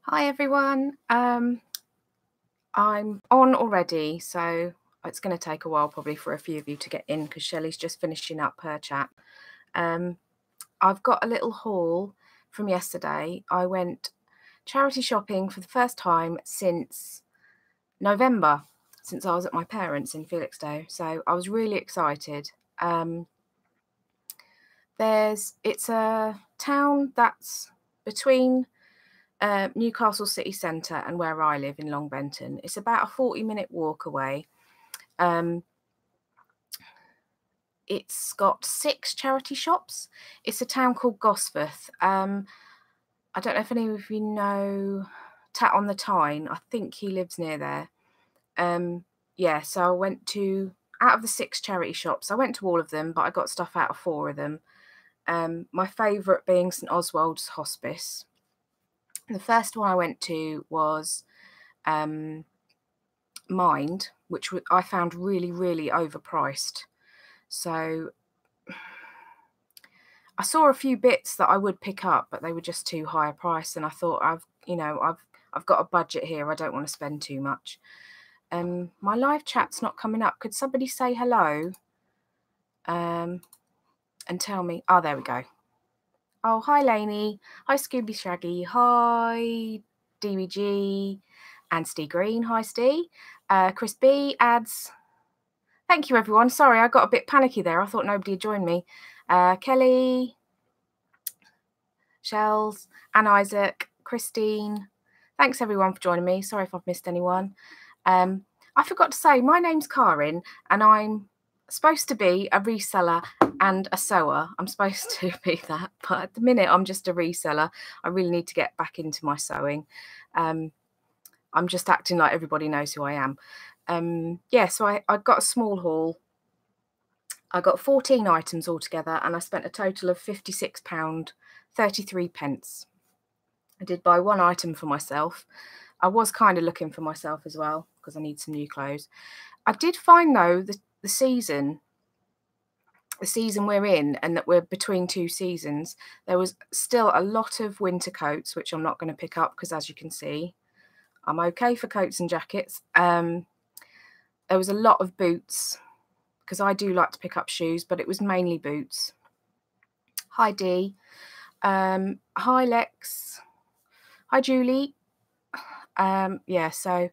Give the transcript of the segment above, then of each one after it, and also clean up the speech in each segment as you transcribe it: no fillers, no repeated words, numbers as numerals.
Hi everyone. I'm on already, so it's going to take a while probably for a few of you to get in because Shelley's just finishing up her chat. Um, I've got a little haul from yesterday. I went charity shopping for the first time since November, since I was at my parents' in Felixstowe. So I was really excited. It's a town that's between Newcastle city centre and where I live in Long Benton. It's about a 40-minute walk away. It's got 6 charity shops. It's a town called Gosforth. I don't know if any of you know Tat on the Tyne. I think he lives near there. Yeah, so I went to, out of the 6 charity shops, I went to all of them, but I got stuff out of 4 of them. My favourite being St Oswald's Hospice. The first one I went to was Mind, which I found really, really overpriced. So I saw a few bits that I would pick up, but they were just too high a price. And I thought, I've got a budget here. I don't want to spend too much. My live chat's not coming up. Could somebody say hello? And tell me. Oh, there we go. Oh, hi, Lainey. Hi, Scooby Shaggy. Hi, DBG. And Steve Green. Hi, Steve. Chris B adds. Thank you, everyone. Sorry, I got a bit panicky there. I thought nobody had joined me. Kelly, Shells, Anne Isaac, Christine. Thanks, everyone, for joining me. Sorry if I've missed anyone. I forgot to say, my name's Karin, and I'm supposed to be a reseller and a sewer. I'm supposed to be that, but at the minute, I'm just a reseller. I really need to get back into my sewing. I'm just acting like everybody knows who I am. Yeah, so I got a small haul. I got 14 items altogether and I spent a total of £56.33. I did buy one item for myself. I was kind of looking for myself as well because I need some new clothes. I did find though the season we're in, and that we're between 2 seasons, there was still a lot of winter coats, which I'm not going to pick up because, as you can see, I'm okay for coats and jackets. There was a lot of boots, because I do like to pick up shoes, but it was mainly boots. Hi, Dee. Hi, Lex. Hi, Julie. Yeah, so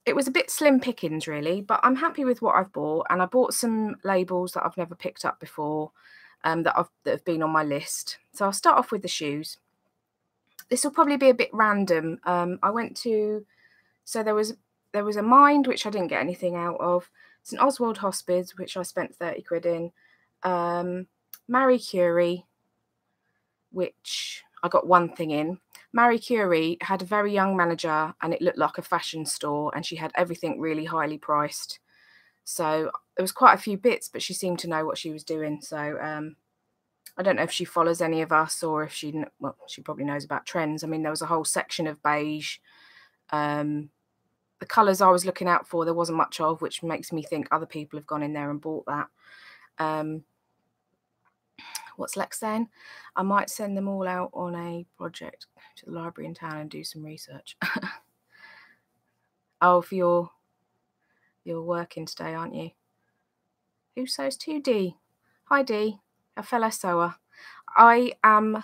it was a bit slim pickings, really, but I'm happy with what I've bought. And I bought some labels that I've never picked up before, that have been on my list. So I'll start off with the shoes. This will probably be a bit random. I went to, so there was a Mind, which I didn't get anything out of. St Oswald Hospice, which I spent 30 quid in. Marie Curie, which I got one thing in. Marie Curie had a very young manager and it looked like a fashion store, and she had everything really highly priced. So there was quite a few bits, but she seemed to know what she was doing. So I don't know if she follows any of us or if she probably knows about trends. I mean, there was a whole section of beige. The colours I was looking out for, there wasn't much of, which makes me think other people have gone in there and bought that. What's Lex saying? I might send them all out on a project to the library in town and do some research. Oh, for you're working today, aren't you? Who sews 2D? Hi, D, a fellow sewer. I am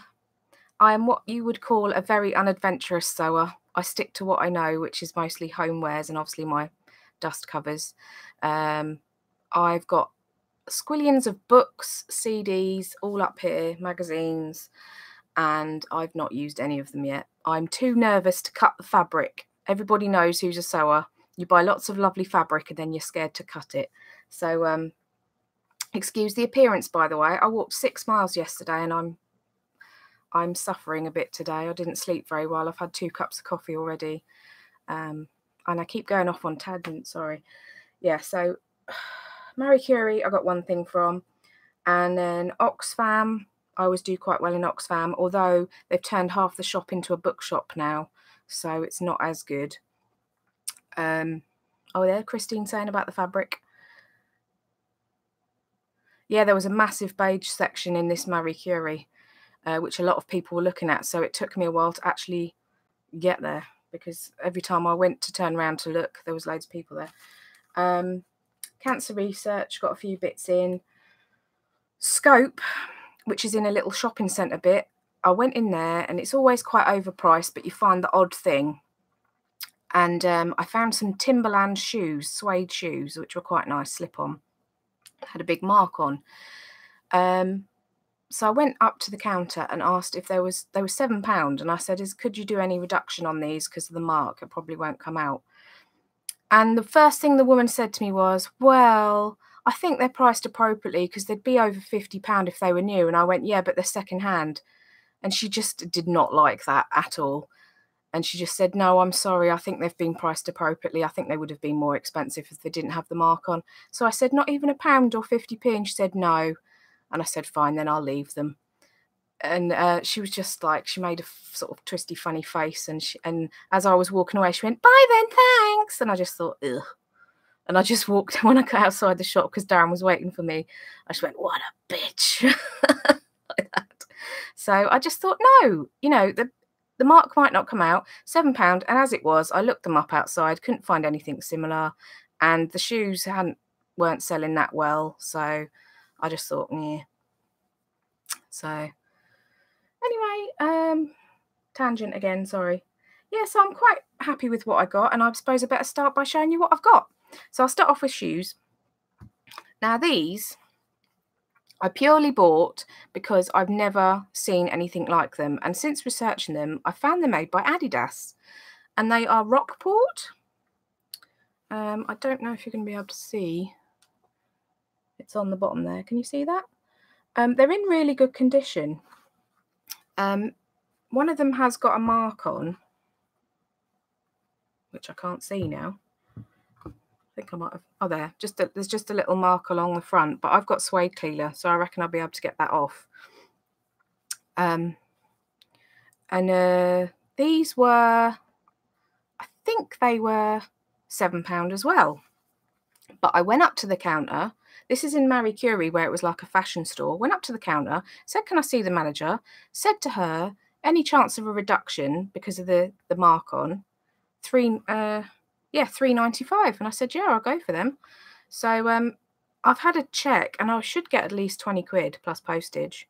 what you would call a very unadventurous sewer. I stick to what I know, which is mostly homewares and obviously my dust covers. I've got squillions of books, CDs, all up here, magazines, and I've not used any of them yet. I'm too nervous to cut the fabric. Everybody knows who's a sewer. You buy lots of lovely fabric and then you're scared to cut it. So excuse the appearance, by the way. I walked 6 miles yesterday and I'm suffering a bit today. I didn't sleep very well. I've had 2 cups of coffee already. And I keep going off on tangents, sorry. Yeah, so Marie Curie, I got one thing from. And then Oxfam, I always do quite well in Oxfam, although they've turned half the shop into a bookshop now, so it's not as good. Oh, there, Christine saying about the fabric. Yeah, there was a massive beige section in this Marie Curie. which a lot of people were looking at. So it took me a while to actually get there, because every time I went to turn around to look, there was loads of people there. Cancer research, got a few bits in. Scope, which is in a little shopping centre bit, I went in there, and it's always quite overpriced, but you find the odd thing. And I found some Timberland shoes, suede shoes, which were quite nice, slip-on. Had a big mark on. So I went up to the counter and asked if they were £7, and I said, could you do any reduction on these because of the mark? It probably won't come out. And the first thing the woman said to me was, well, I think they're priced appropriately because they'd be over £50 if they were new. And I went, yeah, but they're secondhand. And she just did not like that at all. And she just said, no, I'm sorry, I think they've been priced appropriately. I think they would have been more expensive if they didn't have the mark on. So I said, not even £1 or 50p? And she said, no. And I said, fine, then I'll leave them. And she was just like, she made a sort of twisty, funny face. And as I was walking away, she went, bye then, thanks. And I just thought, ugh. And I just walked, when I got outside the shop, because Darren was waiting for me, I just went, what a bitch. Like that. So I just thought, no, you know, the mark might not come out, £7. And as it was, I looked them up outside, couldn't find anything similar. And the shoes weren't selling that well. So I just thought, yeah. So anyway, tangent again, sorry. Yeah, so I'm quite happy with what I got, and I suppose I better start by showing you what I've got. So I'll start off with shoes. Now these I purely bought because I've never seen anything like them, and since researching them, I found them made by Adidas, and they are Rockport. I don't know if you're going to be able to see. It's on the bottom there. Can you see that? They're in really good condition. One of them has got a mark on, which I can't see now. I think I might have. Oh, there. There's just a little mark along the front, but I've got suede cleaner, so I reckon I'll be able to get that off. These were, I think they were £7 as well. But I went up to the counter. This is in Marie Curie, where it was like a fashion store. Went up to the counter, said, can I see the manager? Said to her, any chance of a reduction because of the mark on? £3.95. And I said, yeah, I'll go for them. So I've had a check, and I should get at least 20 quid plus postage.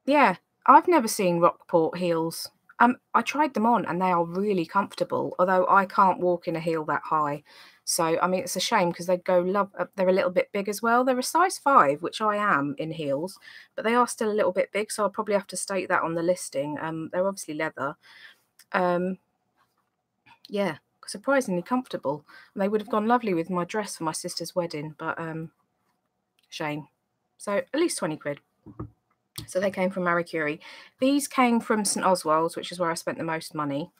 Yeah, I've never seen Rockport heels. I tried them on, and they are really comfortable, although I can't walk in a heel that high. So, I mean, it's a shame because they're a little bit big as well. They're a size 5, which I am in heels, but they are still a little bit big, so I'll probably have to state that on the listing. They're obviously leather. Yeah, surprisingly comfortable. And they would have gone lovely with my dress for my sister's wedding, but shame. So at least 20 quid. So they came from Marie Curie. These came from St Oswald's, which is where I spent the most money.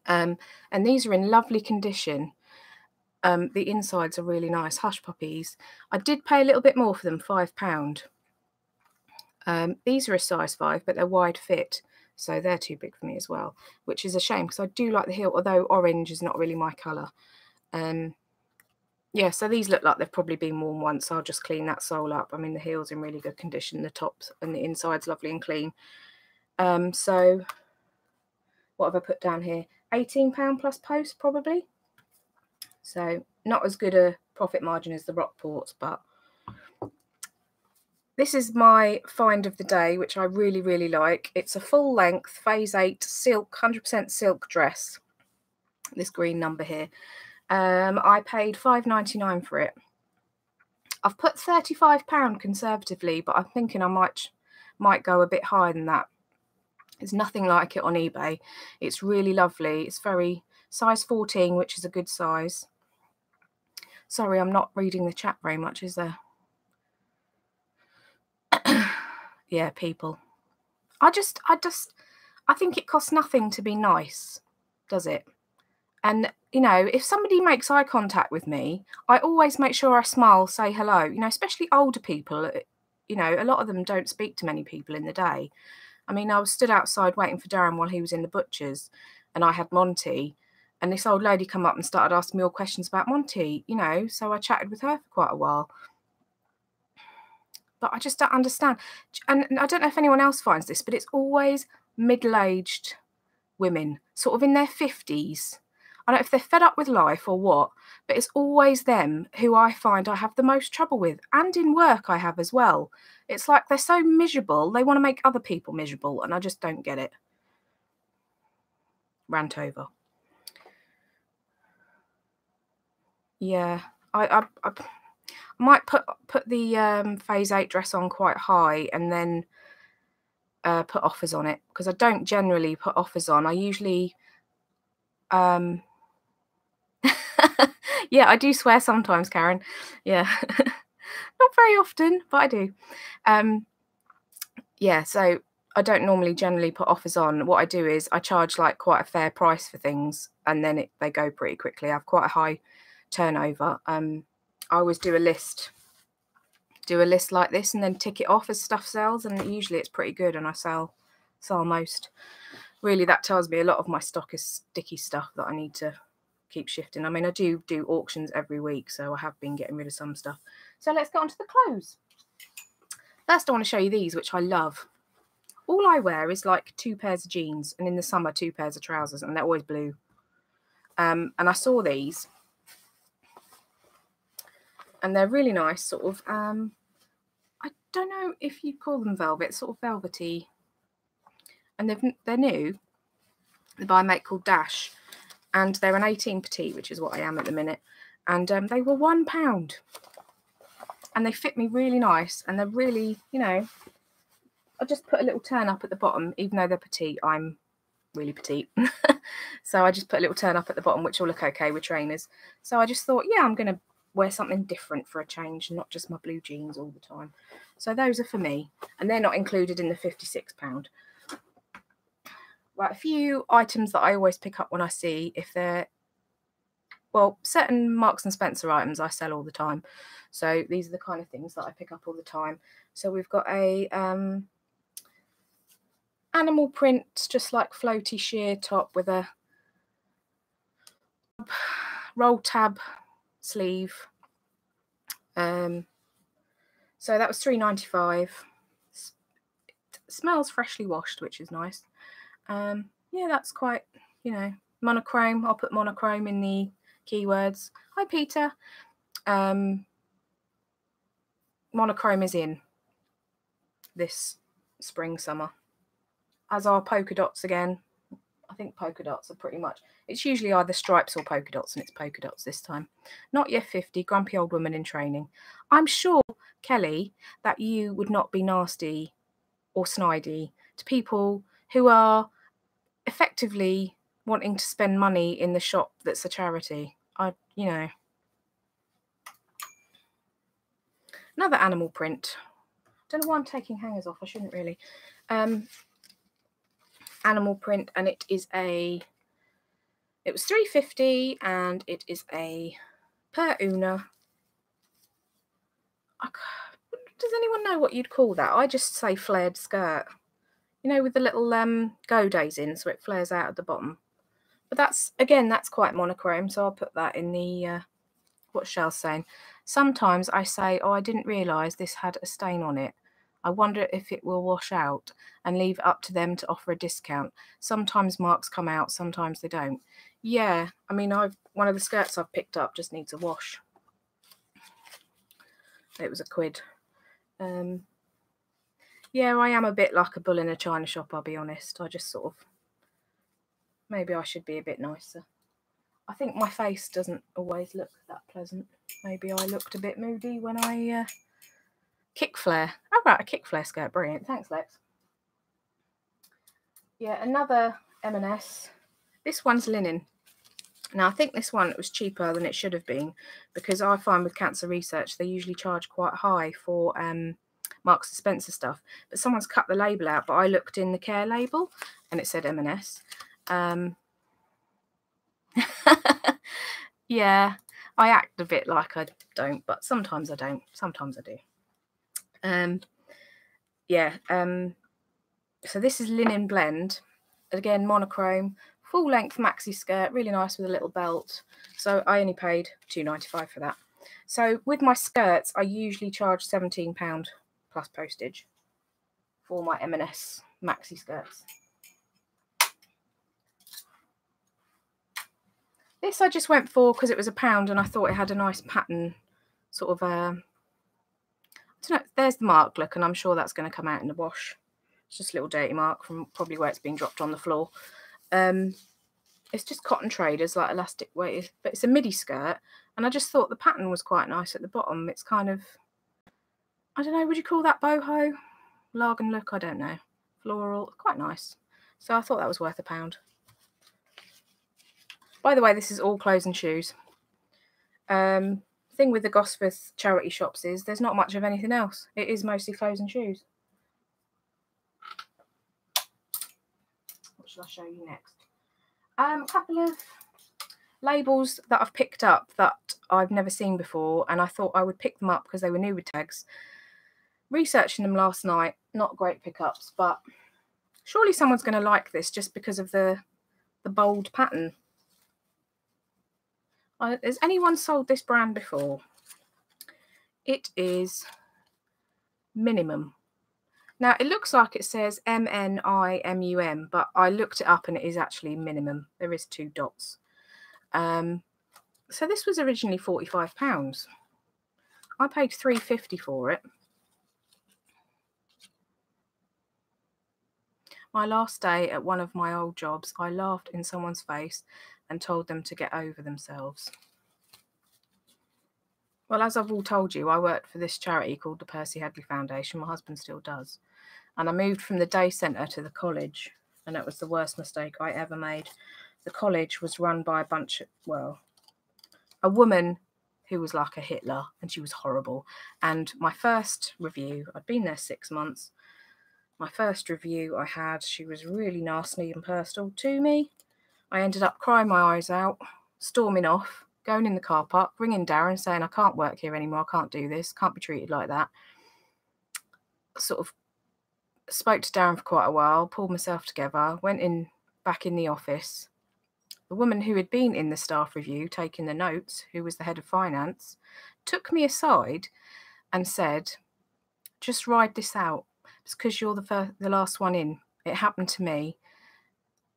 And these are in lovely condition. The insides are really nice, hush puppies. I did pay a little bit more for them, £5. These are a size 5, but they're wide fit, so they're too big for me as well, which is a shame because I do like the heel, although orange is not really my colour. Yeah, so these look like they've probably been worn once. I'll just clean that sole up. I mean, the heel's in really good condition, the tops and the inside's lovely and clean. So what have I put down here? £18 plus post, probably. So not as good a profit margin as the Rockports, but this is my find of the day, which I really, really like. It's a full length phase 8 silk, 100% silk dress. This green number here. I paid £5.99 for it. I've put £35 conservatively, but I'm thinking I might go a bit higher than that. There's nothing like it on eBay. It's really lovely. It's very size 14, which is a good size. Sorry, I'm not reading the chat very much, is there? Yeah, people. I think it costs nothing to be nice, does it? And, you know, if somebody makes eye contact with me, I always make sure I smile, say hello, you know, especially older people. You know, a lot of them don't speak to many people in the day. I mean, I was stood outside waiting for Darren while he was in the butcher's, and I had Monty, and this old lady come up and started asking me all questions about Monty, you know, so I chatted with her for quite a while. But I just don't understand. And I don't know if anyone else finds this, but it's always middle-aged women, sort of in their 50s. I don't know if they're fed up with life or what, but it's always them who I find I have the most trouble with. And in work I have as well. It's like they're so miserable, they want to make other people miserable, and I just don't get it. Rant over. Yeah, I might put the Phase 8 dress on quite high and then put offers on it, because I don't generally put offers on. I usually yeah, I do swear sometimes, Karen. Yeah. Not very often, but I do. Yeah, so I don't normally generally put offers on. What I do is I charge like quite a fair price for things, and then they go pretty quickly. I have quite a high turnover. I always do a list like this and then tick it off as stuff sells, and usually it's pretty good and I sell most. Really, that tells me a lot of my stock is sticky stuff that I need to keep shifting. I mean, I do auctions every week, so I have been getting rid of some stuff. So let's get on to the clothes. First, I want to show you these, which I love. All I wear is like 2 pairs of jeans, and in the summer 2 pairs of trousers, and they're always blue. And I saw these, and they're really nice, sort of. I don't know if you'd call them velvet, sort of velvety. And they're new. They're by a mate called Dash, and they're an 18 petite, which is what I am at the minute. And they were £1, and they fit me really nice, and they're really, you know, I just put a little turn up at the bottom. Even though they're petite, I'm really petite. So I just put a little turn up at the bottom, which will look okay with trainers. So I just thought, yeah, I'm going to wear something different for a change, not just my blue jeans all the time. So those are for me, and they're not included in the £56. Right, a few items that I always pick up when I see, if they're, well, certain Marks and Spencer items I sell all the time. So these are the kind of things that I pick up all the time. So we've got a animal print, just like floaty sheer top with a roll tab sleeve. So that was £3.95. It smells freshly washed, which is nice. Yeah, that's quite, you know, monochrome. I'll put monochrome in the keywords. Hi, Peter. Monochrome is in this spring, summer, as are polka dots again. I think polka dots are pretty much, it's usually either stripes or polka dots, and it's polka dots this time. Not yet 50, grumpy old woman in training. I'm sure, Kelly, that you would not be nasty or snidey to people who are effectively wanting to spend money in the shop that's a charity. You know. Another animal print. Don't know why I'm taking hangers off. I shouldn't really. Animal print, and it is a. It was £3.50, and it is a per una. Does anyone know what you'd call that? I just say flared skirt. You know, with the little go days in, so it flares out at the bottom. But that's, again, that's quite monochrome, so I'll put that in the. What Shell's saying. Sometimes I say, oh, I didn't realise this had a stain on it. I wonder if it will wash out, and leave it up to them to offer a discount. Sometimes marks come out, sometimes they don't. Yeah, I mean, one of the skirts I've picked up just needs a wash. It was £1. Yeah, I am a bit like a bull in a china shop, I'll be honest. I just sort of, maybe I should be a bit nicer. I think my face doesn't always look that pleasant. Maybe I looked a bit moody when I kick flare. Oh, right, a kick flare skirt. Brilliant. Thanks, Lex. Yeah, another M&S. This one's linen. Now, I think this one was cheaper than it should have been, because I find with cancer research, they usually charge quite high for Marks and Spencer stuff. But someone's cut the label out, but I looked in the care label and it said M&S. Yeah, I act a bit like I don't, but sometimes I don't. Sometimes I do. Yeah. So this is linen blend. Again, monochrome, full length maxi skirt, really nice with a little belt. So I only paid £2.95 for that. So with my skirts, I usually charge £17 plus postage for my M&S maxi skirts. This I just went for because it was £1 and I thought it had a nice pattern, sort of I don't know, there's the mark, look, and I'm sure that's going to come out in the wash. It's just a little dirty mark from probably where it's been dropped on the floor. It's just cotton traders, like elastic weighted, but it's a midi skirt, and I just thought the pattern was quite nice at the bottom. It's kind of, I don't know, would you call that boho? Lagen look, I don't know. Floral, quite nice. So I thought that was worth £1. By the way, this is all clothes and shoes. Thing with the Gosforth charity shops is there's not much of anything else. It is mostly clothes and shoes. What should I show you next? A couple of labels that I've picked up that I've never seen before, and I thought I would pick them up because they were new with tags. Researching them last night, not great pickups, but surely someone's going to like this just because of the bold pattern. Has anyone sold this brand before? It is Minimum. Now, it looks like it says M-N-I-M-U-M, but I looked it up and it is actually Minimum. There is 2 dots. So this was originally £45. I paid £3.50 for it. My last day at one of my old jobs, I laughed in someone's face and told them to get over themselves. Well, as I've all told you, I worked for this charity called the Percy Hadley Foundation. My husband still does. And I moved from the day centre to the college, and that was the worst mistake I ever made. The college was run by a bunch of, well, a woman who was like a Hitler, and she was horrible. And my first review, I'd been there 6 months. My first review I had, she was really nasty and personal to me. I ended up crying my eyes out, storming off, going in the car park, ringing Darren, saying I can't work here anymore, I can't do this, can't be treated like that. Sort of spoke to Darren for quite a while, pulled myself together, went back in the office. The woman who had been in the staff review, taking the notes, who was the head of finance, took me aside and said, just ride this out. It's because you're the last one in. It happened to me.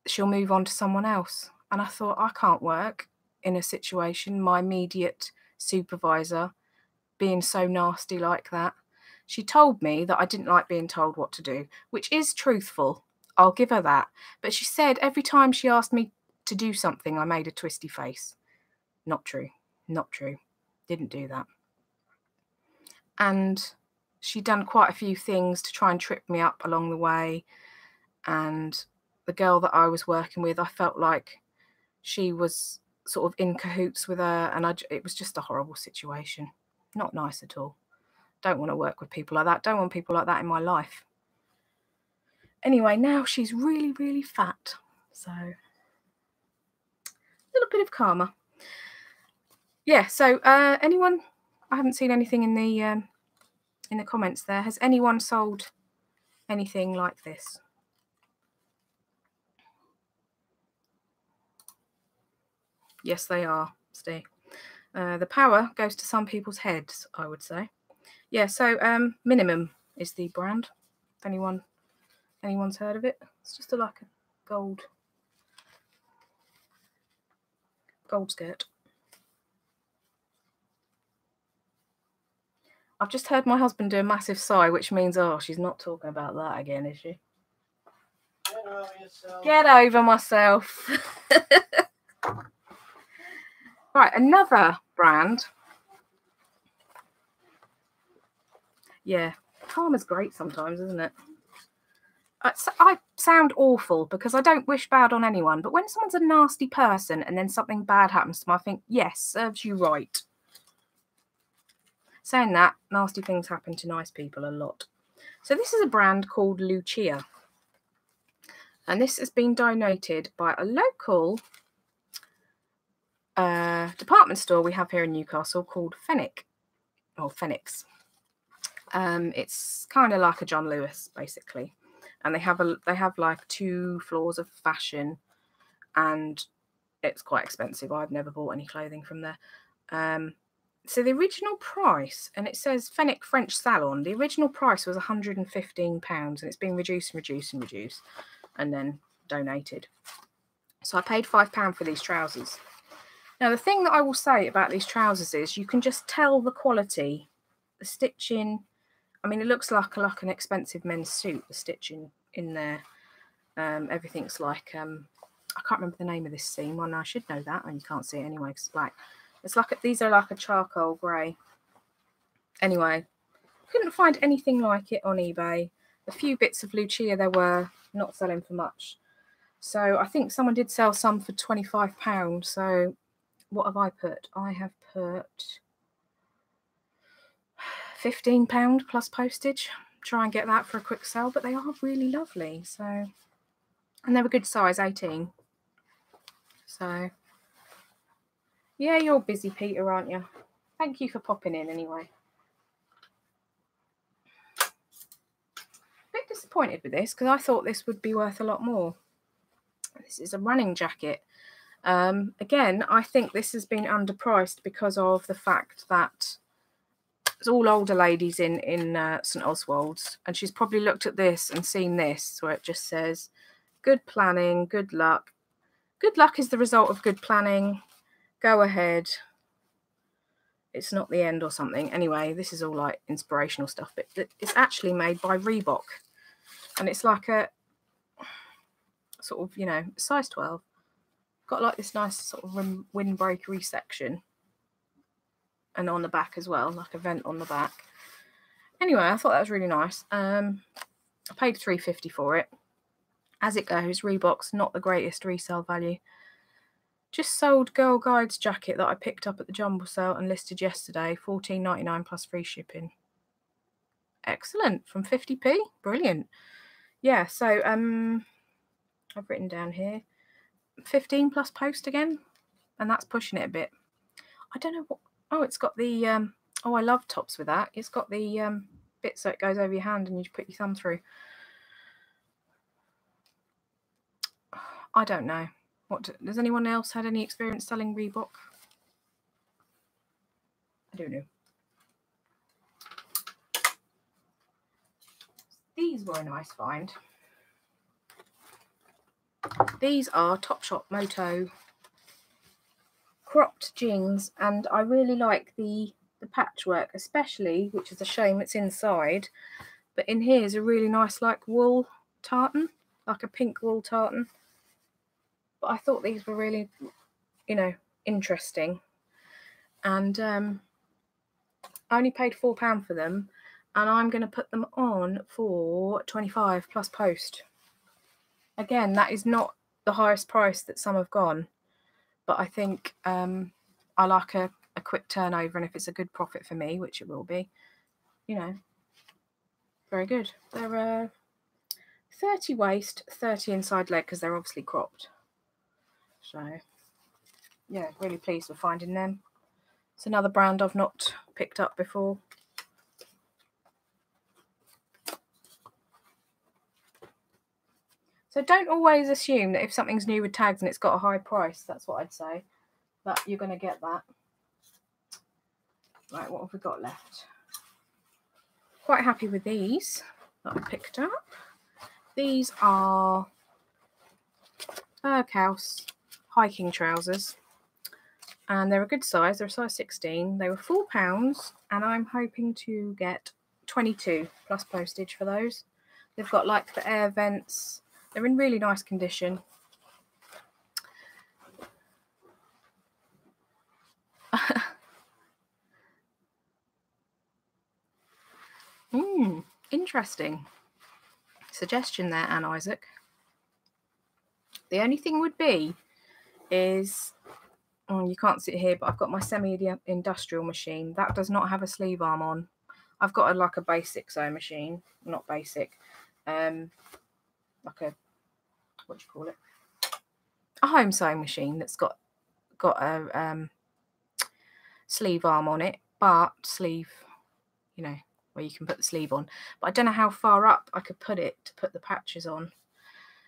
She'll move on to someone else. And I thought, I can't work in a situation, my immediate supervisor being so nasty like that. She told me that I didn't like being told what to do, which is truthful. I'll give her that. But she said every time she asked me to do something, I made a twisty face. Not true. Not true. Didn't do that. And she'd done quite a few things to try and trip me up along the way. And the girl that I was working with, I felt like she was sort of in cahoots with her, and it was just a horrible situation. Not nice at all. Don't want to work with people like that. Don't want people like that in my life. Anyway, now she's really, really fat. So, a little bit of karma. Yeah, so anyone, I haven't seen anything in the comments there. Has anyone sold anything like this? Yes, they are, Steve. The power goes to some people's heads, I would say. Yeah, so Minimum is the brand. If anyone's heard of it. It's just like a gold skirt. I've just heard my husband do a massive sigh, which means, oh, she's not talking about that again, is she? Get over yourself. Get over myself. Right, another brand. Yeah, karma's great sometimes, isn't it? I sound awful because I don't wish bad on anyone, but when someone's a nasty person and then something bad happens to them, I think, yes, serves you right. Saying that, nasty things happen to nice people a lot. So this is a brand called Lucia. And this has been donated by a local department store we have here in Newcastle called Fenwick, or Phoenix. It's kind of like a John Lewis, basically. And they have like 2 floors of fashion, and it's quite expensive. I've never bought any clothing from there. So the original price, and it says Fenwick French Salon, the original price was £115, and it's been reduced and reduced and reduced, and then donated. So I paid £5 for these trousers. Now, the thing that I will say about these trousers is you can just tell the quality, the stitching. I mean, it looks like an expensive men's suit, the stitching in there. Everything's like, I can't remember the name of this seam. Well, no, I should know that, and you can't see it anyway because it's black. It's like these are like a charcoal grey. Anyway, couldn't find anything like it on eBay. A few bits of Lucia there were, not selling for much. So I think someone did sell some for £25. So what have I put? I have put £15 plus postage. Try and get that for a quick sell, but they are really lovely. So, and they're a good size, 18. So, yeah, you're busy, Peter, aren't you? Thank you for popping in anyway. A bit disappointed with this because I thought this would be worth a lot more. This is a running jacket. Again, I think this has been underpriced because of the fact that it's all older ladies in St Oswald's, and she's probably looked at this and seen this where it just says good planning, good luck. Good luck is the result of good planning. Go ahead. It's not the end or something. Anyway, this is all like inspirational stuff, but it's actually made by Reebok, and it's like a sort of, you know, size 12. Got like this nice sort of windbreakery section, and on the back as well, like a vent on the back. Anyway, I thought that was really nice. I paid £3.50 for it. As it goes, Reebok's not the greatest resale value. Just sold Girl Guide's jacket that I picked up at the jumble sale and listed yesterday, $14.99 plus free shipping. Excellent, from 50p. Brilliant. Yeah, so I've written down here 15 plus post again, and that's pushing it a bit. I don't know what. Oh, it's got the oh, I love tops with that. It's got the bit so it goes over your hand and you put your thumb through. I don't know. What does anyone else had any experience selling Reebok? I don't know. These were a nice find. These are Topshop Moto cropped jeans, and I really like the patchwork, especially, which is a shame it's inside, but in here is a really nice like wool tartan, like a pink wool tartan. But I thought these were really, you know, interesting, and I only paid £4 for them, and I'm going to put them on for 25 plus post. Again, that is not the highest price that some have gone, but I think I like a quick turnover, and if it's a good profit for me, which it will be, you know, very good. They're 30 waist, 30 inside leg, because they're obviously cropped. So, yeah, really pleased with finding them. It's another brand I've not picked up before. So don't always assume that if something's new with tags and it's got a high price, that's what I'd say, that you're going to get that. Right, what have we got left? Quite happy with these that I picked up. These are Berghaus hiking trousers, and they're a good size. They're a size 16. They were £4, and I'm hoping to get 22 plus postage for those. They've got like the air vents. They're in really nice condition. Interesting suggestion there, Anne Isaac. The only thing would be is, oh, you can't see it here, but I've got my semi-industrial machine. That does not have a sleeve arm on. I've got like a basic sewing machine, not basic, like a, what do you call it? A home sewing machine that's got a sleeve arm on it, but sleeve, you know, where you can put the sleeve on. But I don't know how far up I could put it to put the patches on.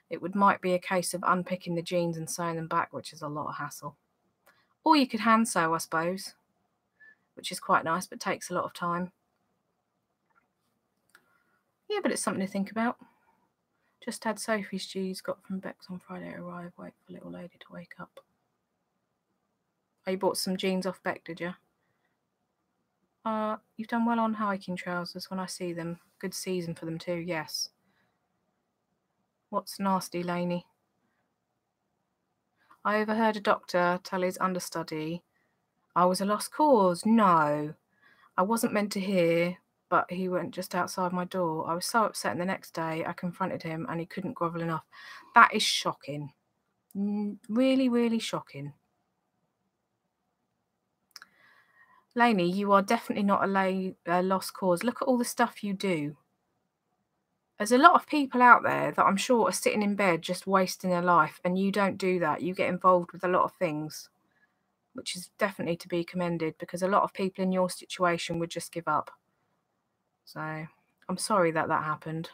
It might be a case of unpicking the jeans and sewing them back, which is a lot of hassle. Or you could hand sew, I suppose, which is quite nice, but takes a lot of time. Yeah, but it's something to think about. Just had Sophie's cheese got from Beck's on Friday arrive. Wait for little lady to wake up. Oh, you bought some jeans off Beck, did you? You've done well on hiking trousers when I see them. Good season for them too, yes. What's nasty, Lainey? I overheard a doctor tell his understudy I was a lost cause. No, I wasn't meant to hear, but he went just outside my door. I was so upset, and the next day I confronted him and he couldn't grovel enough. That is shocking. Really, really shocking. Lainey, you are definitely not a lost cause. Look at all the stuff you do. There's a lot of people out there that I'm sure are sitting in bed just wasting their life, and you don't do that. You get involved with a lot of things, which is definitely to be commended, because a lot of people in your situation would just give up. So I'm sorry that happened.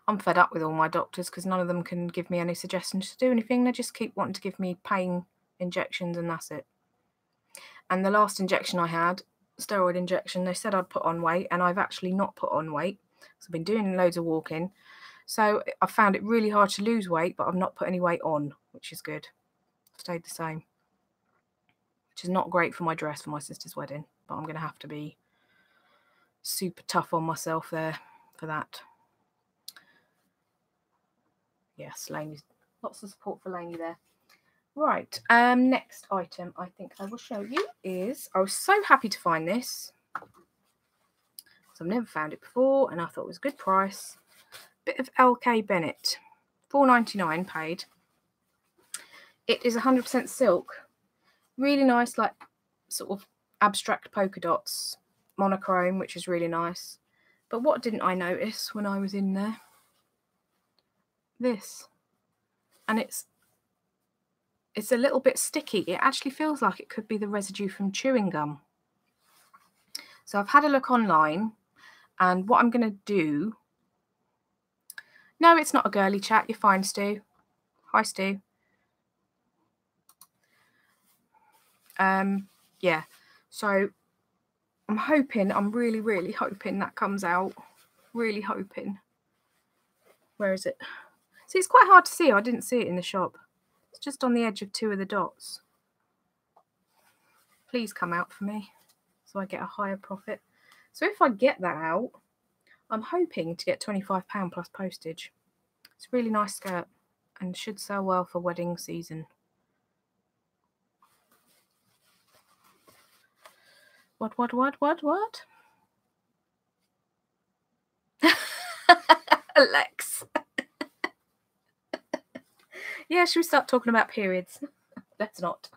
I'm fed up with all my doctors because none of them can give me any suggestions to do anything. They just keep wanting to give me pain injections and that's it. And the last injection I had, steroid injection, they said I'd put on weight, and I've actually not put on weight. So I've been doing loads of walking. So I found it really hard to lose weight, but I've not put any weight on, which is good. I've stayed the same, which is not great for my dress for my sister's wedding, but I'm going to have to be super tough on myself there for that. Yes, Lainey's lots of support for Lainey there. Right, next item I think I will show you is, I was so happy to find this. So I've never found it before, and I thought it was a good price. Bit of LK Bennett, $4.99 paid. It is 100% silk. Really nice, like sort of abstract polka dots, monochrome, which is really nice. But what didn't I notice when I was in there? This. And it's a little bit sticky. It actually feels like it could be the residue from chewing gum. So I've had a look online, and what I'm going to do... No, it's not a girly chat. You're fine, Stu. Hi, Stu. Yeah. So I'm really, really hoping that comes out. Really hoping. Where is it? See, it's quite hard to see. I didn't see it in the shop. It's just on the edge of two of the dots. Please come out for me so I get a higher profit. So if I get that out, I'm hoping to get £25 plus postage. It's a really nice skirt and should sell well for wedding season. What? Alex. Yeah, should we start talking about periods? Let's not.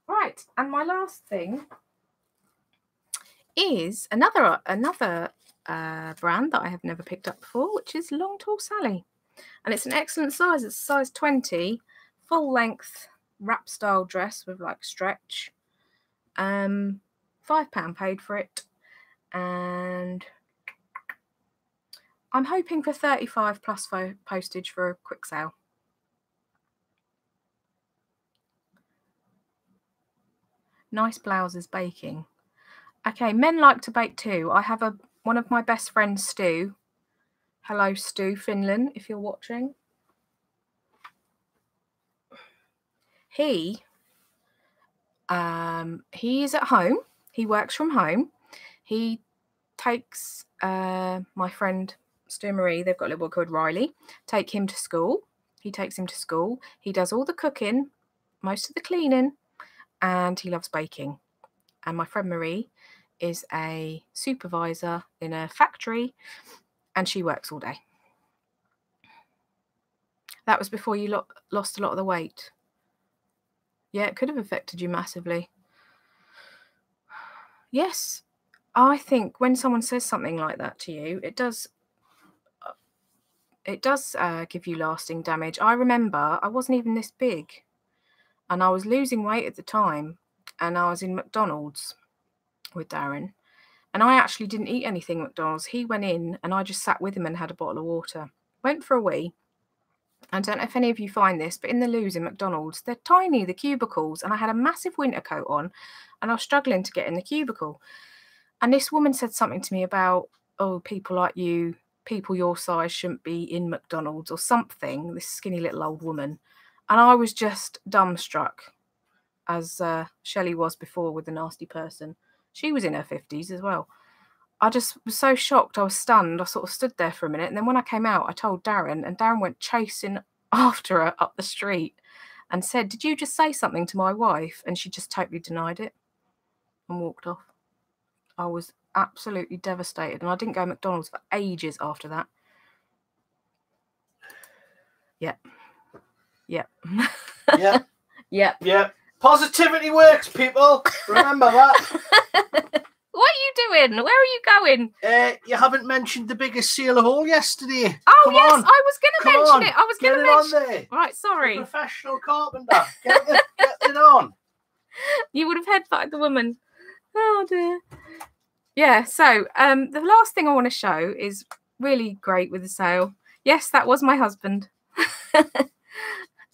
Right, and my last thing is another brand that I have never picked up before, which is Long Tall Sally. And it's an excellent size. It's size 20, full length wrap style dress with like stretch. £5 paid for it. And I'm hoping for 35 plus postage for a quick sale. Nice blouses baking. Okay, men like to bake too. I have one of my best friends, Stu. Hello, Stu Finland, if you're watching. He is at home. He works from home. He takes my friend Stu Marie, they've got a little boy called Riley, take him to school. He takes him to school. He does all the cooking, most of the cleaning, and he loves baking. And my friend Marie is a supervisor in a factory, and she works all day. That was before you lost a lot of the weight. Yeah, it could have affected you massively. Yes, I think when someone says something like that to you, it does give you lasting damage. I remember I wasn't even this big, and I was losing weight at the time, and I was in McDonald's with Darren, and I actually didn't eat anything at McDonald's. He went in, and I just sat with him and had a bottle of water. Went for a wee, I don't know if any of you find this, but in the loos in McDonald's, they're tiny, the cubicles, and I had a massive winter coat on and I was struggling to get in the cubicle. And this woman said something to me about, oh, people like you, people your size shouldn't be in McDonald's or something, this skinny little old woman. And I was just dumbstruck, as Shelley was before with the nasty person. She was in her 50s as well. I just was so shocked. I was stunned. I sort of stood there for a minute. And then when I came out, I told Darren, and Darren went chasing after her up the street and said, did you just say something to my wife? And she just totally denied it and walked off. I was absolutely devastated. And I didn't go to McDonald's for ages after that. Yep. Yep. Yep. Yep. Yep. Positivity works, people. Remember that. What are you doing? Where are you going? You haven't mentioned the biggest seal of all yesterday. Oh, Come yes, on. I was going to mention it. I was going to mention on there. Right, sorry. The professional carpenter. Get it on. You would have headbutted the woman. Oh, dear. Yeah, so the last thing I want to show is really great with the sale. Yes, that was my husband.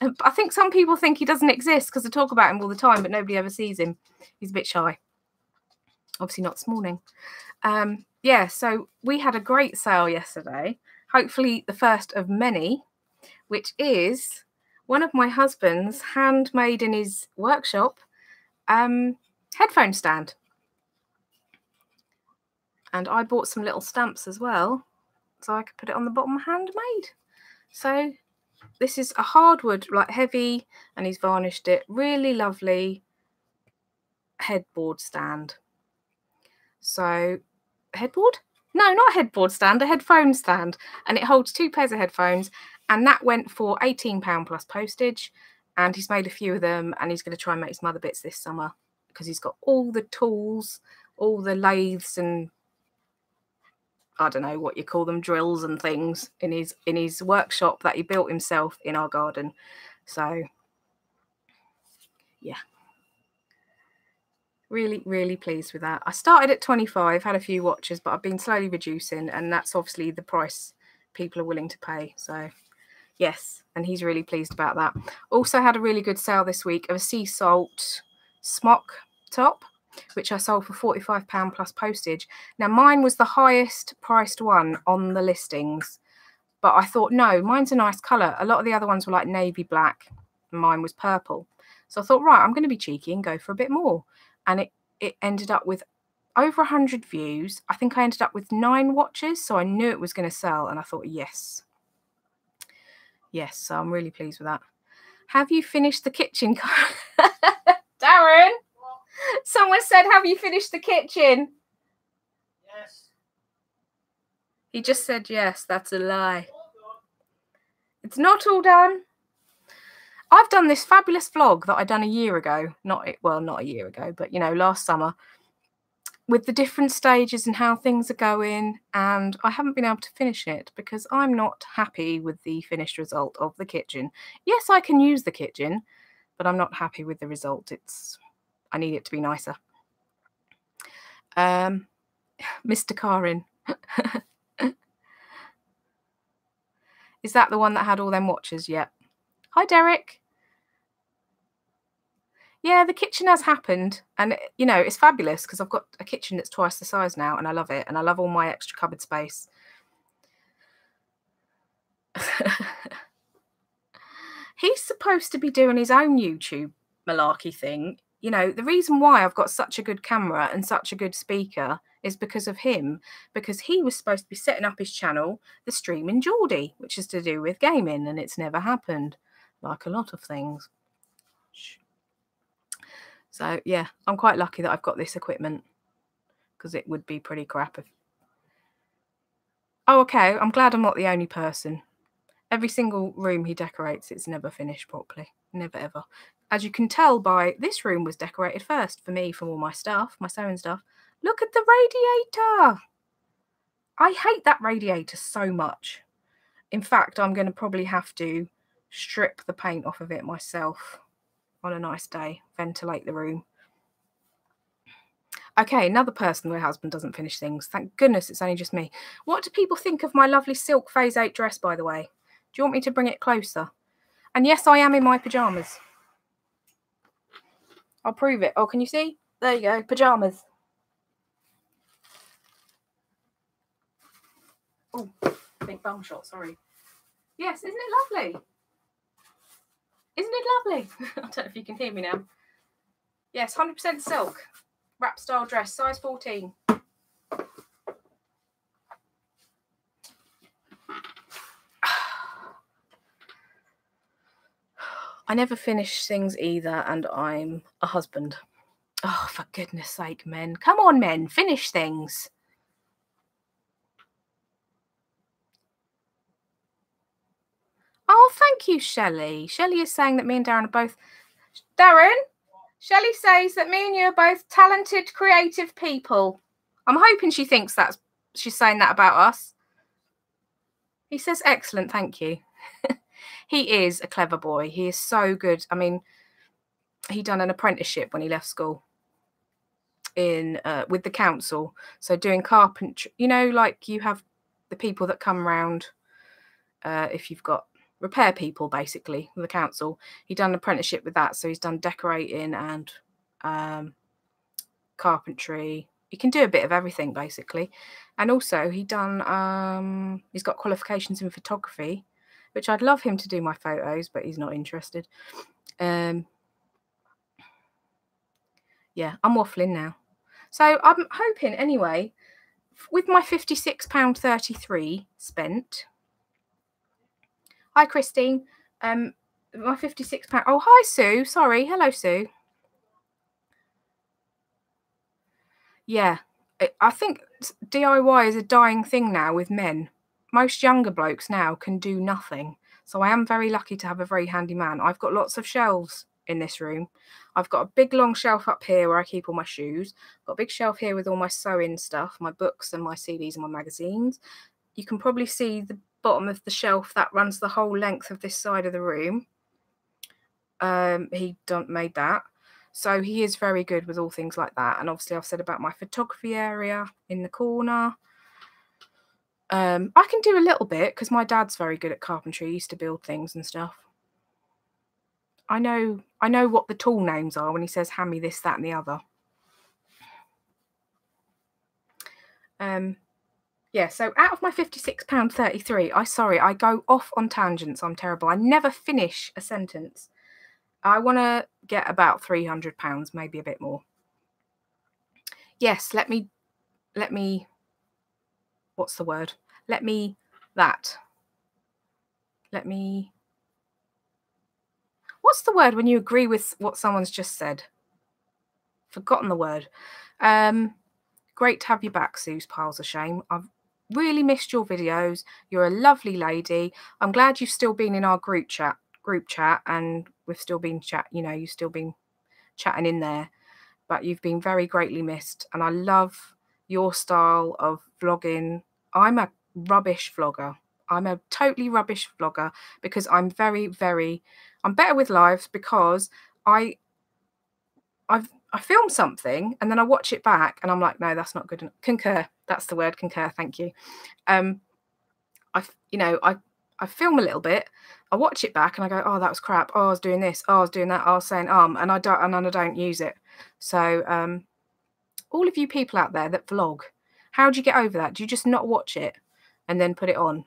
I think some people think he doesn't exist because I talk about him all the time, but nobody ever sees him. He's a bit shy. Obviously not this morning. Yeah, so we had a great sale yesterday. Hopefully the first of many, which is one of my husband's handmade in his workshop headphone stand. And I bought some little stamps as well, so I could put it on the bottom, handmade. So this is a hardwood, like heavy, and he's varnished it. Really lovely headboard stand. So, headboard? No, not a headboard stand, a headphone stand. And it holds 2 pairs of headphones. And that went for £18 plus postage. And he's made a few of them. And he's going to try and make some other bits this summer. Because he's got all the tools, all the lathes and I don't know what you call them, drills and things in his workshop that he built himself in our garden. So, yeah. Really, really pleased with that. I started at 25, had a few watches, but I've been slowly reducing, and that's obviously the price people are willing to pay. So, yes, and he's really pleased about that. Also had a really good sale this week of a sea salt smock top, which I sold for £45 plus postage. Now, mine was the highest priced one on the listings, but I thought, no, mine's a nice colour. A lot of the other ones were like navy black, and mine was purple. So I thought, right, I'm going to be cheeky and go for a bit more. And it ended up with over 100 views. I think I ended up with 9 watches, so I knew it was going to sell, and I thought, yes. Yes, so I'm really pleased with that. Have you finished the kitchen? Darren? Someone said, have you finished the kitchen? Yes. He just said yes. That's a lie. It's not all done. I've done this fabulous vlog that I done a year ago. Not a year ago, but, you know, last summer, with the different stages and how things are going. And I haven't been able to finish it because I'm not happy with the finished result of the kitchen. Yes, I can use the kitchen, but I'm not happy with the result. I need it to be nicer. Mr. Karin. Is that the one that had all them watches? Yep. Hi, Derek. Yeah, the kitchen has happened. And, you know, it's fabulous because I've got a kitchen that's twice the size now and I love it. And I love all my extra cupboard space. He's supposed to be doing his own YouTube malarkey thing. You know, the reason why I've got such a good camera and such a good speaker is because of him. Because he was supposed to be setting up his channel, The Streaming Geordie, which is to do with gaming. And it's never happened, like a lot of things. So, yeah, I'm quite lucky that I've got this equipment. Because it would be pretty crap if... Oh, okay, I'm glad I'm not the only person. Every single room he decorates, it's never finished properly. Never, ever. As you can tell by this room was decorated first for me, from all my stuff, my sewing stuff. Look at the radiator. I hate that radiator so much. In fact, I'm going to probably have to strip the paint off of it myself on a nice day. Ventilate the room. Okay, another person where husband doesn't finish things. Thank goodness it's only just me. What do people think of my lovely silk phase 8 dress, by the way? you want me to bring it closer? And yes, I am in my pyjamas. I'll prove it. Oh, can you see? There you go, pyjamas. Oh, big bum shot, sorry. Yes, isn't it lovely? Isn't it lovely? I don't know if you can hear me now. Yes, 100% silk. Wrap style dress, size 14. I never finish things either, and I'm a husband. Oh, for goodness sake, men. Come on, men, finish things. Oh, thank you, Shelley. Shelley is saying that me and Darren are both... Darren, Shelley says that me and you are both talented, creative people. I'm hoping she thinks that's... she's saying that about us. He says, excellent, thank you. He is a clever boy. He is so good. I mean, he done an apprenticeship when he left school in with the council. So doing carpentry, you know, like you have the people that come around if you've got repair people, basically, with the council. He done an apprenticeship with that. So he's done decorating and carpentry. He can do a bit of everything, basically. And also he done he's got qualifications in photography, which I'd love him to do my photos, but he's not interested. Yeah, I'm waffling now. So I'm hoping anyway, with my £56.33 spent. Hi, Christine. My £56. Oh, hi, Sue. Sorry. Hello, Sue. Yeah, I think DIY is a dying thing now with men. Most younger blokes now can do nothing. So I am very lucky to have a very handy man. I've got lots of shelves in this room. I've got a big long shelf up here where I keep all my shoes. I've got a big shelf here with all my sewing stuff, my books and my CDs and my magazines. You can probably see the bottom of the shelf that runs the whole length of this side of the room. He made that. So he is very good with all things like that. And obviously I've said about my photography area in the corner. I can do a little bit because my dad's very good at carpentry. He used to build things and stuff. I know what the tool names are when he says hand me this, that and the other. Yeah, so out of my £56.33, I go off on tangents. I'm terrible. I never finish a sentence. I want to get about £300, maybe a bit more. Yes, let me, what's the word? Let me, what's the word when you agree with what someone's just said? Forgotten the word. Great to have you back, Sue's Piles of Shame. I've really missed your videos. You're a lovely lady. I'm glad you've still been in our group chat, and we've still been you've still been chatting in there, but you've been very greatly missed. And I love your style of vlogging. I'm a rubbish vlogger. I'm a totally rubbish vlogger because I'm I'm better with lives because I film something and then I watch it back and I'm like, no, that's not good enough. Concur. That's the word, concur. Thank you. I film a little bit, I watch it back and I go, oh, that was crap. Oh, I was doing this. Oh, I was doing that. I was saying and I don't use it. So all of you people out there that vlog, how do you get over that? Do you just not watch it and then put it on?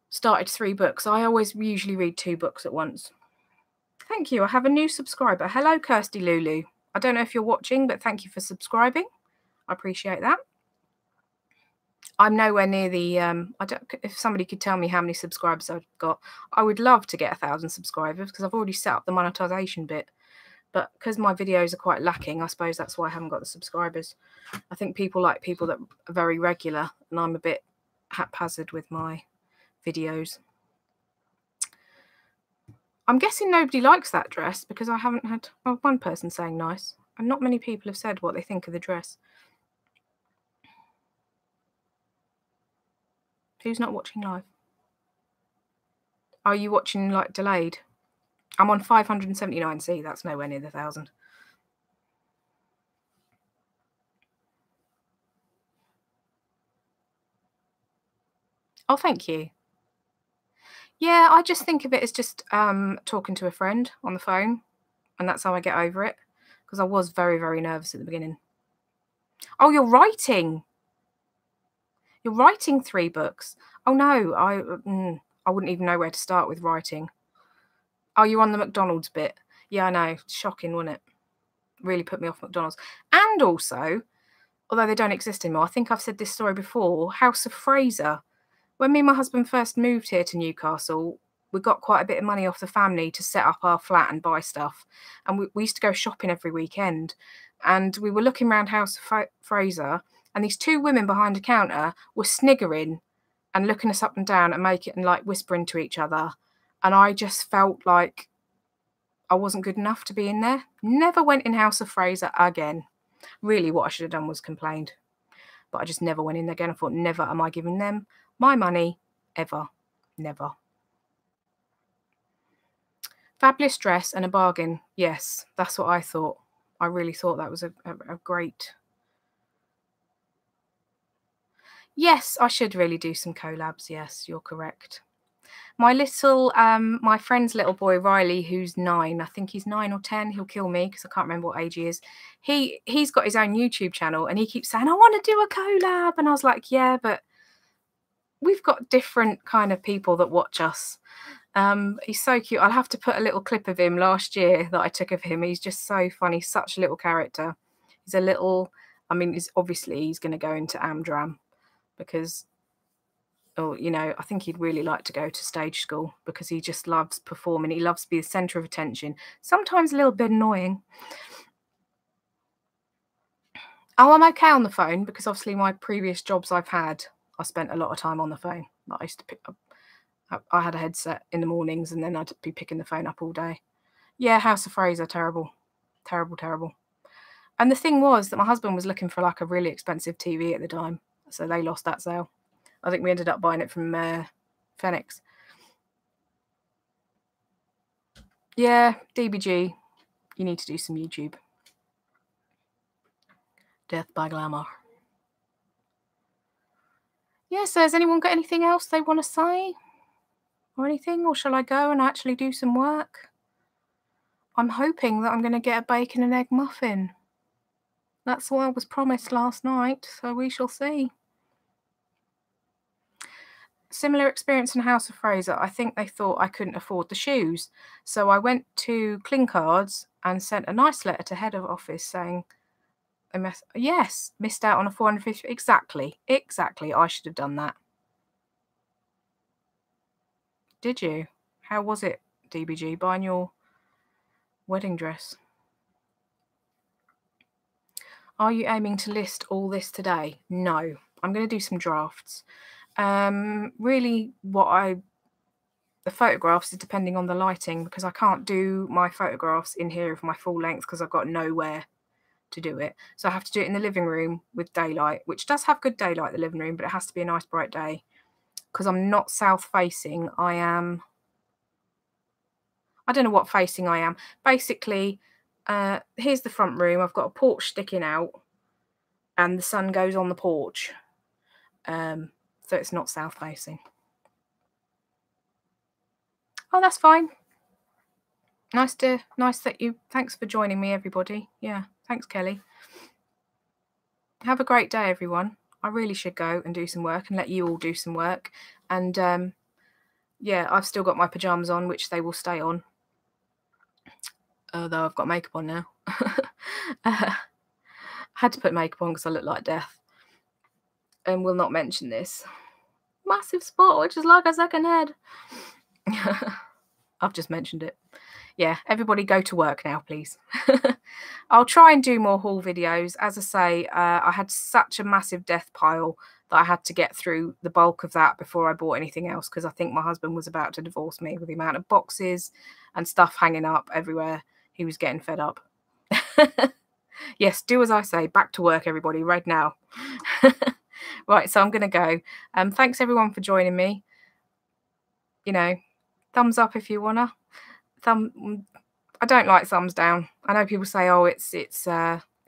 Started 3 books. I always usually read 2 books at once. Thank you. I have a new subscriber. Hello, Kirsty Lulu. I don't know if you're watching, but thank you for subscribing. I appreciate that. I'm nowhere near the, if somebody could tell me how many subscribers I've got, I would love to get 1,000 subscribers because I've already set up the monetization bit. But because my videos are quite lacking, I suppose that's why I haven't got the subscribers. I think people like people that are very regular, and I'm a bit haphazard with my videos. I'm guessing nobody likes that dress because I haven't had one person saying nice, and not many people have said what they think of the dress. Who's not watching live? Are you watching like delayed? I'm on 579. See, that's nowhere near the 1,000. Oh, thank you. Yeah, I just think of it as just talking to a friend on the phone, and that's how I get over it, because I was very, very nervous at the beginning. Oh, you're writing. You're writing 3 books. Oh no, I wouldn't even know where to start with writing. Oh, you're on the McDonald's bit. Yeah, I know. Shocking, wasn't it? Really put me off McDonald's. And also, although they don't exist anymore, I think I've said this story before, House of Fraser. When me and my husband first moved here to Newcastle, we got quite a bit of money off the family to set up our flat and buy stuff. And we used to go shopping every weekend. And we were looking around House of Fraser, and these 2 women behind a counter were sniggering and looking us up and down and like whispering to each other. And I just felt like I wasn't good enough to be in there. Never went in House of Fraser again. Really, what I should have done was complained. But I just never went in there again. I thought, never am I giving them my money, ever. Never. Fabulous dress and a bargain. Yes, that's what I thought. I really thought that was a great... Yes, I should really do some collabs. Yes, you're correct. My friend's little boy, Riley, who's 9, I think he's 9 or 10, he'll kill me because I can't remember what age he is. He's got his own YouTube channel, and he keeps saying, I want to do a collab. And I was like, yeah, but we've got different kind of people that watch us. He's so cute. I'll have to put a little clip of him last year that I took of him. He's just so funny, such a little character. He's a little, I mean, he's going to go into Amdram because... or, you know, I think he'd really like to go to stage school because he just loves performing. He loves to be the centre of attention. Sometimes a little bit annoying. Oh, I'm okay on the phone because obviously my previous jobs I've had, I spent a lot of time on the phone. I used to pick up, I had a headset in the mornings and then I'd be picking the phone up all day. Yeah, House of Fraser, terrible. Terrible, terrible. And the thing was that my husband was looking for like a really expensive TV at the time. So they lost that sale. I think we ended up buying it from Phoenix. Yeah, DBG. You need to do some YouTube. Death by Glamour. Yeah, so has anyone got anything else they want to say? Or anything? Or shall I go and actually do some work? I'm hoping that I'm going to get a bacon and egg muffin. That's what I was promised last night, so we shall see. Similar experience in House of Fraser. I think they thought I couldn't afford the shoes. So I went to Clinkards and sent a nice letter to head of office saying, yes, missed out on a 450. Exactly. I should have done that. Did you? How was it, DBG, buying your wedding dress? Are you aiming to list all this today? No. I'm going to do some drafts. Really, the photographs is depending on the lighting because I can't do my photographs in here of my full length because I've got nowhere to do it. So I have to do it in the living room with daylight, which does have good daylight, the living room, but it has to be a nice bright day because I'm not south facing. I don't know what facing I am. Basically, here's the front room. I've got a porch sticking out and the sun goes on the porch. So it's not south facing. Oh, that's fine. Nice that you... Thanks for joining me, everybody. Yeah, thanks, Kelly. Have a great day, everyone. I really should go and do some work and let you all do some work. And yeah, I've still got my pajamas on, which they will stay on. Although I've got makeup on now. I had to put makeup on because I look like death. And will not mention this. Massive spot, which is like a second head. I've just mentioned it. Yeah, everybody go to work now, please. I'll try and do more haul videos. As I say, I had such a massive death pile that I had to get through the bulk of that before I bought anything else because I think my husband was about to divorce me with the amount of boxes and stuff hanging up everywhere. He was getting fed up. Yes, do as I say. Back to work, everybody, right now. Right, so I'm going to go. Thanks, everyone, for joining me. You know, thumbs up if you wanna. I don't like thumbs down. I know people say, oh, it's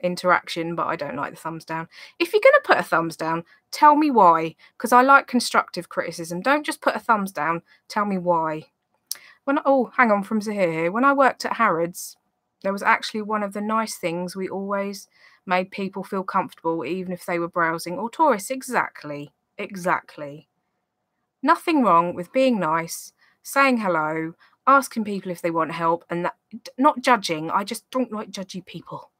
interaction, but I don't like the thumbs down. If you're going to put a thumbs down, tell me why, because I like constructive criticism. Don't just put a thumbs down, tell me why. Oh, hang on, from Zahir here. When I worked at Harrods, there was actually one of the nice things. We always made people feel comfortable, even if they were browsing or tourists. Exactly. Nothing wrong with being nice, saying hello, asking people if they want help, and that, not judging. I just don't like judgy people.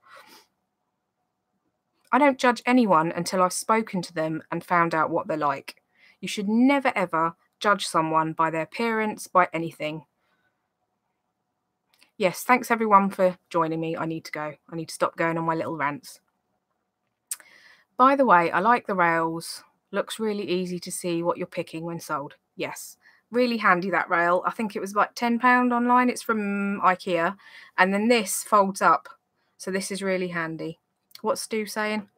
I don't judge anyone until I've spoken to them and found out what they're like. You should never, ever judge someone by their appearance, by anything. Yes, thanks everyone for joining me. I need to go. I need to stop going on my little rants. By the way, I like the rails. Looks really easy to see what you're picking when sold. Yes, really handy, that rail. I think it was like £10 online. It's from IKEA. And then this folds up. So this is really handy. What's Stu saying?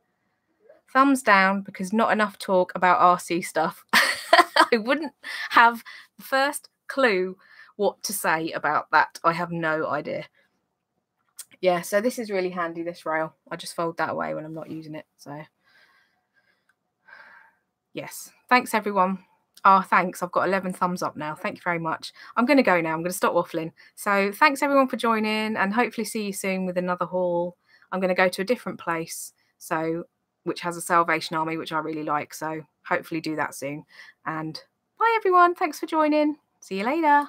Thumbs down, because not enough talk about RC stuff. I wouldn't have the first clue what to say about that. I have no idea. Yeah, so this is really handy, this rail. I just fold that away when I'm not using it. So yes, thanks everyone. Oh, thanks. I've got 11 thumbs up now. Thank you very much. I'm going to go now. I'm going to stop waffling. So thanks everyone for joining, and hopefully see you soon with another haul. I'm going to go to a different place, which has a Salvation Army, which I really like. So hopefully do that soon. And bye everyone. Thanks for joining. See you later.